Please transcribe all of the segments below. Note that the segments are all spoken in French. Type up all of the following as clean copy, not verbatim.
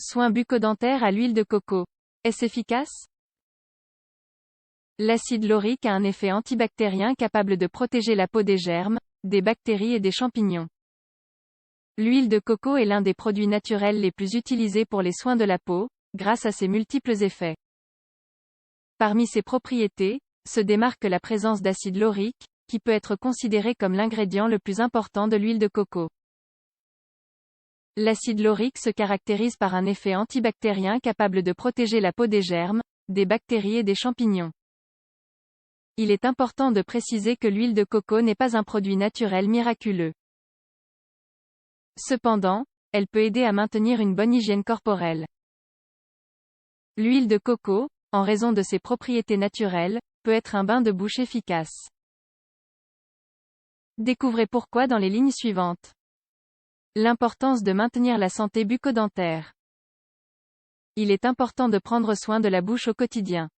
Soin bucco-dentaire à l'huile de coco. Est-ce efficace? L'acide laurique a un effet antibactérien capable de protéger la peau des germes, des bactéries et des champignons. L'huile de coco est l'un des produits naturels les plus utilisés pour les soins de la peau, grâce à ses multiples effets. Parmi ses propriétés, se démarque la présence d'acide laurique, qui peut être considéré comme l'ingrédient le plus important de l'huile de coco. L'acide laurique se caractérise par un effet antibactérien capable de protéger la peau des germes, des bactéries et des champignons. Il est important de préciser que l'huile de coco n'est pas un produit naturel miraculeux. Cependant, elle peut aider à maintenir une bonne hygiène corporelle. L'huile de coco, en raison de ses propriétés naturelles, peut être un bain de bouche efficace. Découvrez pourquoi dans les lignes suivantes. L'importance de maintenir la santé bucco-dentaire. Il est important de prendre soin de la bouche au quotidien.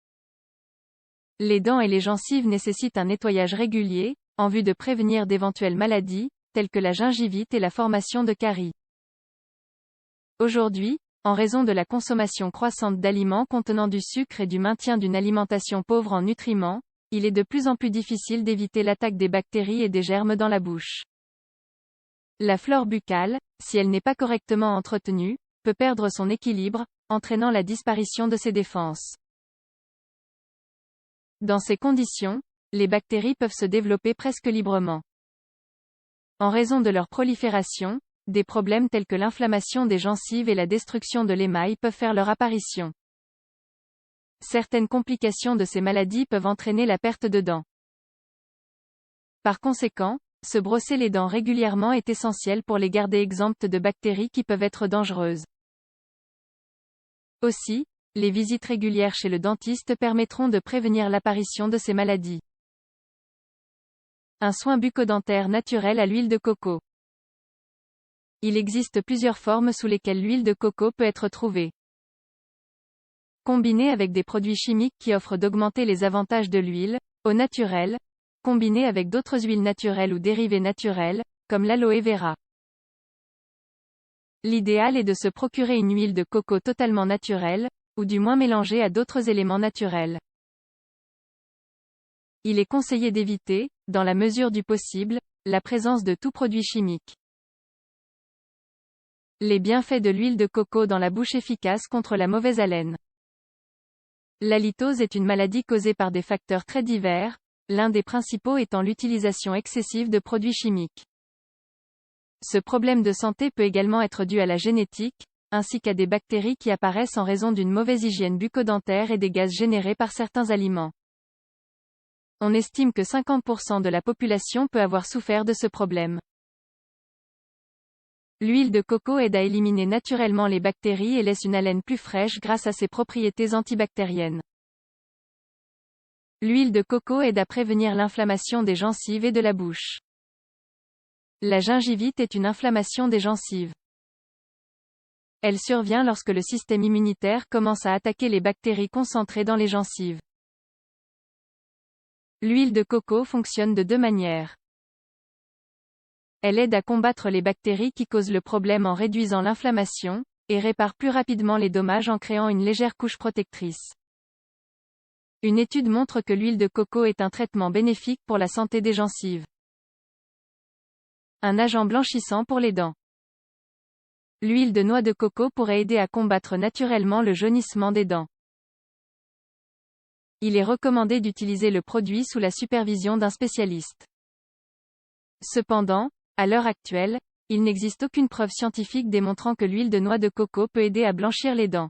Les dents et les gencives nécessitent un nettoyage régulier, en vue de prévenir d'éventuelles maladies, telles que la gingivite et la formation de caries. Aujourd'hui, en raison de la consommation croissante d'aliments contenant du sucre et du maintien d'une alimentation pauvre en nutriments, il est de plus en plus difficile d'éviter l'attaque des bactéries et des germes dans la bouche. La flore buccale, si elle n'est pas correctement entretenue, peut perdre son équilibre, entraînant la disparition de ses défenses. Dans ces conditions, les bactéries peuvent se développer presque librement. En raison de leur prolifération, des problèmes tels que l'inflammation des gencives et la destruction de l'émail peuvent faire leur apparition. Certaines complications de ces maladies peuvent entraîner la perte de dents. Par conséquent, se brosser les dents régulièrement est essentiel pour les garder exemptes de bactéries qui peuvent être dangereuses. Aussi, les visites régulières chez le dentiste permettront de prévenir l'apparition de ces maladies. Un soin bucco-dentaire naturel à l'huile de coco. Il existe plusieurs formes sous lesquelles l'huile de coco peut être trouvée. Combinée avec des produits chimiques qui offrent d'augmenter les avantages de l'huile, au naturel, combinée avec d'autres huiles naturelles ou dérivés naturels, comme l'aloe vera. L'idéal est de se procurer une huile de coco totalement naturelle, ou du moins mélangée à d'autres éléments naturels. Il est conseillé d'éviter, dans la mesure du possible, la présence de tout produit chimique. Les bienfaits de l'huile de coco dans la bouche efficace contre la mauvaise haleine. L'halitose est une maladie causée par des facteurs très divers, l'un des principaux étant l'utilisation excessive de produits chimiques. Ce problème de santé peut également être dû à la génétique, ainsi qu'à des bactéries qui apparaissent en raison d'une mauvaise hygiène bucco-dentaire et des gaz générés par certains aliments. On estime que 50% de la population peut avoir souffert de ce problème. L'huile de coco aide à éliminer naturellement les bactéries et laisse une haleine plus fraîche grâce à ses propriétés antibactériennes. L'huile de coco aide à prévenir l'inflammation des gencives et de la bouche. La gingivite est une inflammation des gencives. Elle survient lorsque le système immunitaire commence à attaquer les bactéries concentrées dans les gencives. L'huile de coco fonctionne de deux manières. Elle aide à combattre les bactéries qui causent le problème en réduisant l'inflammation, et répare plus rapidement les dommages en créant une légère couche protectrice. Une étude montre que l'huile de coco est un traitement bénéfique pour la santé des gencives. Un agent blanchissant pour les dents. L'huile de noix de coco pourrait aider à combattre naturellement le jaunissement des dents. Il est recommandé d'utiliser le produit sous la supervision d'un spécialiste. Cependant, à l'heure actuelle, il n'existe aucune preuve scientifique démontrant que l'huile de noix de coco peut aider à blanchir les dents.